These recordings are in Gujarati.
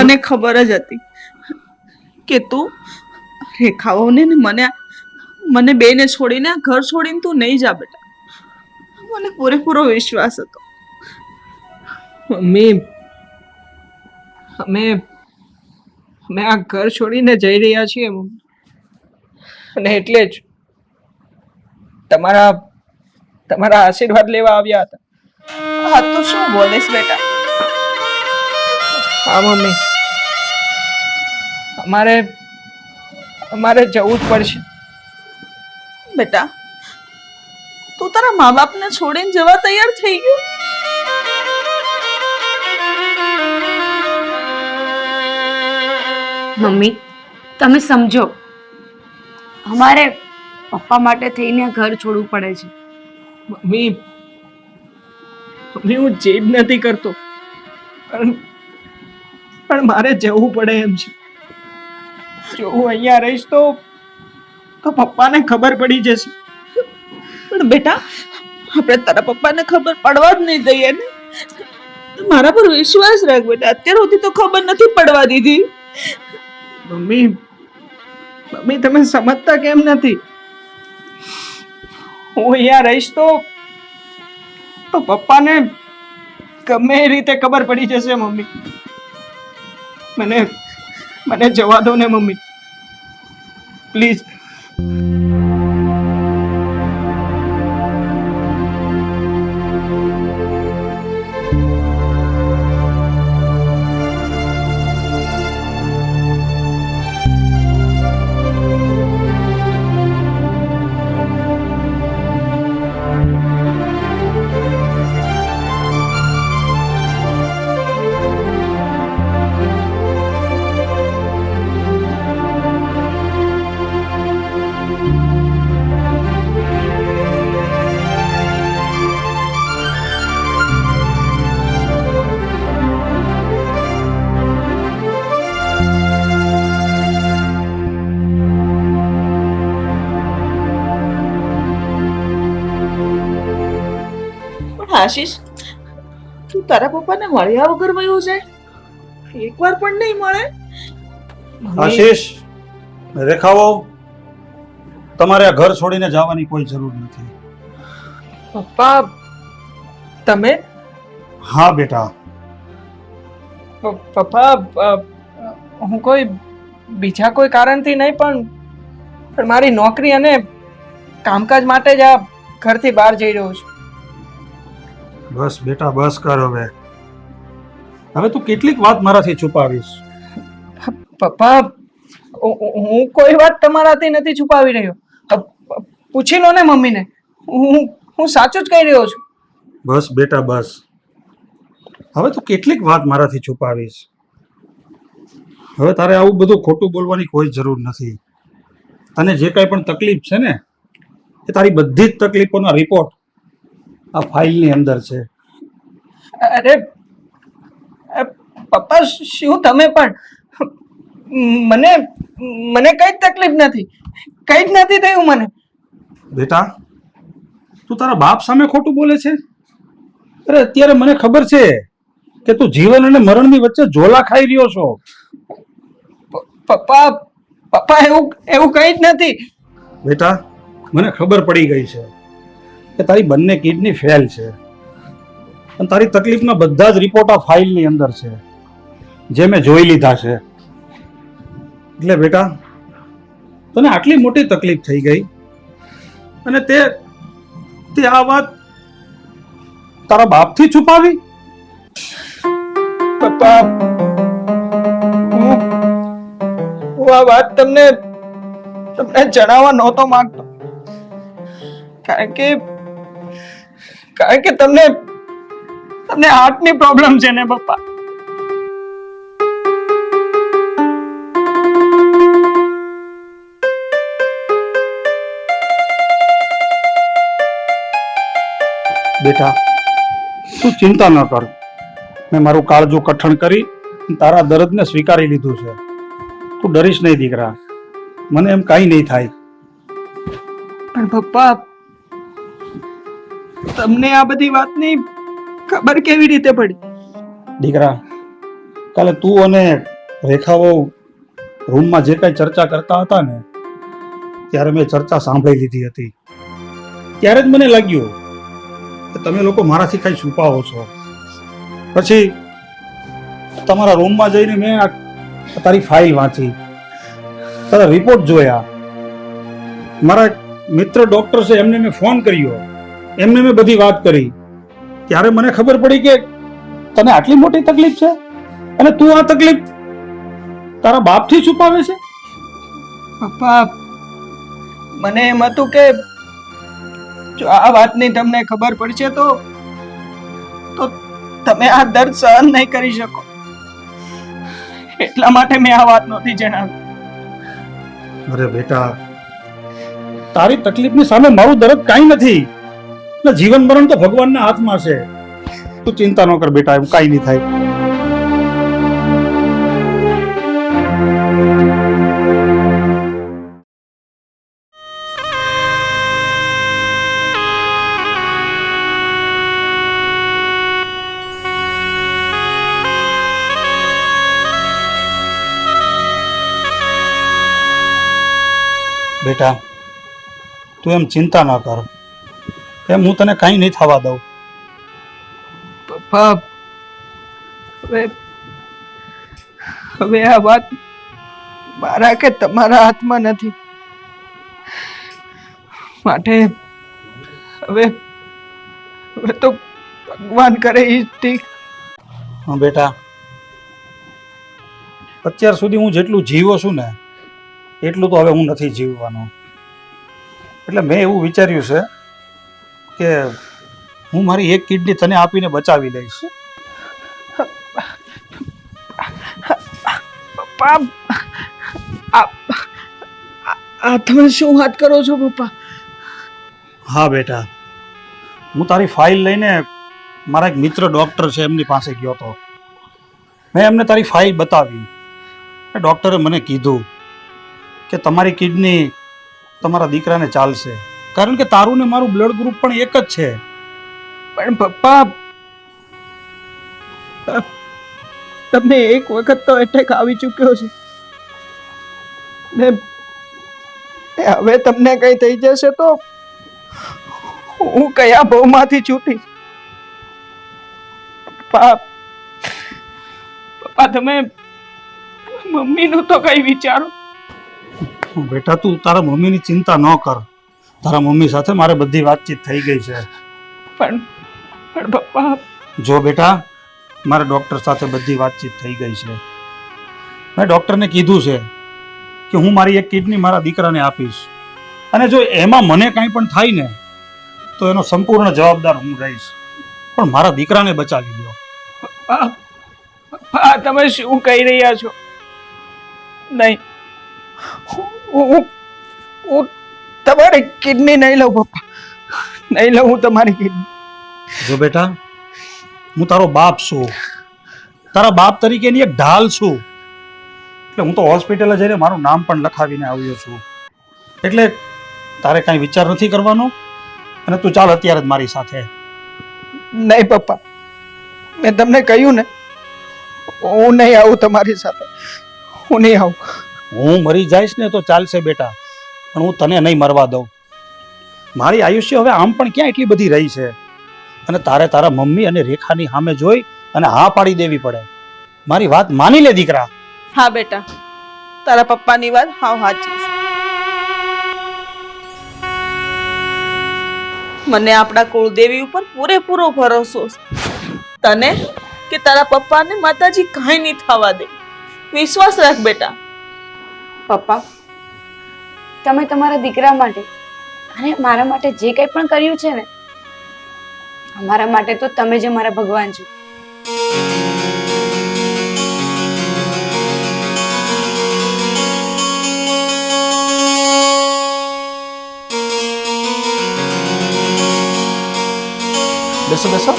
મને ખબર જ હતી કે તું રેખાઓને ને મને બેને છોડીને આ ઘર છોડીને તું નહીં જા બેટા. મને પૂરેપૂરો વિશ્વાસ હતો. મમ્મી, અમે આ ઘર છોડીને જઈ રહ્યા છીએ મમ્મી, અને એટલે જ તમારા આશીર્વાદ લેવા આવ્યા હતા. હા તું શું બોલેશ બેટા? હા મમ્મી, અમારે જવું જ પડશે. બેટા તું તારા મા બાપને છોડીને જવા તૈયાર થઈ ગયો? મમ્મી તમે સમજો, અમારે પપ્પા માટે થઈને ઘર છોડવું પડે છે. મમ્મી, હું જીદ નથી કરતો, પણ મારે જવું પડે એમ છે. જો હું અહીંયા રહીશ તો પપ્પાને ખબર પડી જશે. પણ બેટા આપણે તારા પપ્પાને ખબર પડવા જ નહીં દઈએ ને. મારા પર વિશ્વાસ રાખ બેટા. અત્યાર સુધી તો ખબર નથી પડવા દીધી. મમ્મી તમે સમજતા કેમ નથી? હું અહીંયા રહીશ તો પપ્પાને ગમે એ રીતે ખબર પડી જશે મમ્મી. મને જવા દો ને મમ્મી, પ્લીઝ. આશીષ તું તારા પપ્પાને મળ્યા વગર વયો જાય? એકવાર પણ નહીં મળે? આશીષ, રેખાઓ, તમારે આ ઘર છોડીને જવાની કોઈ જરૂર નથી. પપ્પા તમે? હા બેટા. પપ્પા હું કોઈ બીજા કોઈ કારણથી નહીં, પણ મારી નોકરી અને કામકાજ માટે જ આ ઘરથી બહાર જઈ રહ્યો છું. બસ બેટા, બસ કર હવે. હવે તું કેટલીક વાત મારાથી છુપાવીશ? પપ્પા હું કોઈ વાત તમારાથી નથી છુપાવી રહ્યો. પૂછી લો ને મમ્મીને, હું સાચું જ કહી રહ્યો છું. બસ બેટા બસ. હવે તું કેટલીક વાત મારાથી છુપાવીશ? હવે તારે આવું બધું ખોટું બોલવાની કોઈ જરૂર નથી. તને જે કાંઈ પણ તકલીફ છે ને, એ તારી બધી જ તકલીફોના રિપોર્ટ આ ફાઇલની અંદર છે. અરે પપ્પા, શું તમે પણ? મને કઈ જ તકલીફ નથી, કઈ જ નથી થયું મને. બેટા તું તારા બાપ સામે ખોટું બોલે છે? અરે અત્યારે મને ખબર છે કે તું જીવન અને મરણની વચ્ચે ઝોલા ખાઈ રહ્યો છો. પપ્પા એવું કઈ જ નથી. બેટા મને ખબર પડી ગઈ છે કે તારી બંને કિડની ફેલ છે, અને તારી તકલીફના બધા જ રિપોર્ટ આ ફાઇલની અંદર છે, જે મેં જોઈ લીધા છે. એટલે બેટા તને આટલી મોટી તકલીફ થઈ ગઈ અને તે આ વાત તારા બાપથી છુપાવી? પપ્પા હું આ વાત તમને જણાવવા નહોતો માંગતો, કારણ કે તમને હાર્ટની પ્રોબ્લેમ છે ને પપ્પા. બેટા તું ચિંતા ન કર. મેં મારું કાળજું કઠણ કરી તારા દર્દને સ્વીકારી લીધું છે. તું ડરીશ નહીં દીકરા, મને એમ કાંઈ નહીં થાય. પણ પપ્પા તમને આ બધી વાતની ખબર કેવી રીતે પડી? દીકરા કાલે તું અને રેખાઓ રૂમમાં જે કાંઈ ચર્ચા કરતા હતા ને, ત્યારે મેં ચર્ચા સાંભળી લીધી હતી. ત્યારે જ મને લાગ્યું કે તમે લોકો મારાથી કંઈ છુપાવો છો. પછી તમારા રૂમમાં જઈને મેં તારી ફાઇલ વાંચી, તારા રિપોર્ટ જોયા. મારા મિત્ર ડોક્ટર છે એમને મેં ફોન કર્યો, એમને મેં બધી વાત કરી. ત્યારે મને ખબર પડી કે તને આટલી મોટી તકલીફ છે અને તું આ તકલીફ તારા બાપથી છુપાવે છે. પપ્પા, મને એમ હતું કે જો આ વાતની તમને ખબર પડશે તો તમે આ દર્દ સહન નહીં કરી શકો, એટલા માટે મેં આ વાત નહોતી જણાવી. અરે બેટા, તારી તકલીફની સામે મારું દર્દ કાંઈ નથી. જીવન મરણ તો ભગવાનના હાથમાં છે. તું ચિંતા ન કર બેટા, એમ કાંઈ નહીં થાય. બેટા, તું એમ ચિંતા ન કર, એમ હું તને કાંઈ નહીં થવા દઉં. પપ્પા, હવે આ વાત મારા કે તમારા હાથમાં નથી, માટે હવે તો ભગવાન કરે એ ઠીક. હા બેટા, અત્યાર સુધી હું જેટલું જીવ્યો છું ને એટલું તો હવે હું નથી જીવવાનો. એટલે મેં એવું વિચાર્યું છે કે હું મારી એક કિડની તને આપીને બચાવી લઈશ. પપ્પા, આ તમે શું વાત કરો છો પપ્પા? હા બેટા, હું તારી ફાઇલ લઈને મારા એક મિત્ર ડૉક્ટર છે એમની પાસે ગયો હતો. મેં એમને તારી ફાઇલ બતાવી. ડૉક્ટરે મને કીધું કે તમારી કિડની તમારા દીકરાને ચાલશે, કારણ કે તારું ને મારું બ્લડ ગ્રુપ પણ એક જ છે. પણ પપ્પા, તમને એક વખત તો એટેક આવી ચૂક્યો છે ને હવે તમને કઈ થઈ જશે તો હું કયા ભવમાંથી છૂટીશ? પપ્પા, તમે મમ્મીનું તો કઈ વિચારો. બેટા, તું તારા મમ્મીની ચિંતા ન કર. તારા મમ્મી સાથે મારે બધી વાતચીત થઈ ગઈ છે. પણ પપ્પા, જો બેટા, મારે ડૉક્ટર સાથે બધી વાતચીત થઈ ગઈ છે. મેં ડૉક્ટરને કીધું છે કે હું મારી એક કિડની મારા દીકરાને આપીશ, અને જો એમાં મને કાંઈ પણ થાય ને તો એનો સંપૂર્ણ જવાબદાર હું રહીશ. પણ મારા દીકરાને બચાવી લ્યો. પપ્પા, તમે શું કહી રહ્યા છો? નહીં, હું તમારી કિડની નહીં લઉં પપ્પા, નહીં લઉં હું તમારી કિડની. જો બેટા, હું તારો બાપ છું, તારા બાપ તરીકેની એક ઢાલ છું. એટલે હું તો હોસ્પિટલે જઈને મારું નામ પણ લખાવીને આવ્યો છું. એટલે તારે કાંઈ વિચાર નથી કરવાનો, અને તું ચાલ અત્યારે જ મારી સાથે. નહીં પપ્પા, મેં તમને કહ્યું ને, હું નહીં આવું તમારી સાથે, હું નહીં આવું. હું મરી જઈશ ને તો ચાલશે બેટા, પણ હું તને નહીં મરવા દઉં. મારી આયુષ્ય હવે આમ પણ ક્યાં એટલી બધી રહી છે, અને તારે તારા મમ્મી અને રેખાની સામે જોઈ અને હા પાડી દેવી પડે. મારી વાત માની લે દીકરા. હા બેટા, તારા પપ્પાની વાત હાવ સાચી છે. મને આપણા કુળદેવી ઉપર પૂરેપૂરો ભરોસો છે. તને કે તારા પપ્પાને માતાજી કાંઈ નહીં થવા દે. વિશ્વાસ રાખ બેટા. પપ્પા, તમે તમારા દીકરા માટે અને મારા માટે જે કંઈ પણ કર્યું છે ને, અમારા માટે તો તમે જ મારા ભગવાન છો. બેસો બેસો.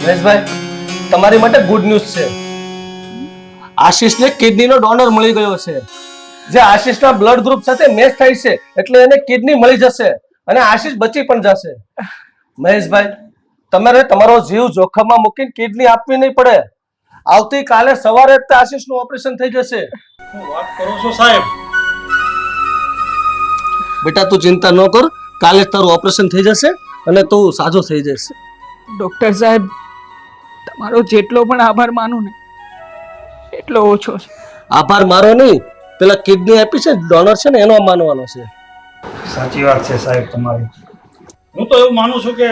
મહેશભાઈ, તમારી માટે ગુડ ન્યૂઝ છે. આશીષને કિડનીનો ડોનર મળી ગયો છે. જે આશીષના બ્લડ ગ્રુપ સાથે મેચ થાય છે, એટલે એને કિડની મળી જશે અને આશીષ બચી પણ જશે. મહેશભાઈ, તમારે તમારો જીવ જોખમમાં મૂકીને કિડની આપવી નહીં પડે. આવતીકાલે સવારે જ તે આશીષનું ઓપરેશન થઈ જશે. શું વાત કરો છો સાહેબ? બેટા તું ચિંતા ન કર, કાલે જ તારું ઓપરેશન થઈ જશે અને તું સાજો થઈ જશે. ડૉક્ટર સાહેબ, તમારો જેટલો પણ આભાર માનું ને એટલો ઓછો છે. આભાર મારો નહીં, પેલા કિડની આપી છે ડોનર છે ને એનો માનવાનો છે. સાચી વાત છે સાહેબ તમારી. હું તો એવું માનું છું કે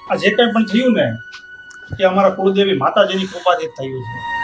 આ જે કંઈ પણ થયું ને એ અમારા કુળદેવી માતાજીની કૃપાથી જ થયું છે.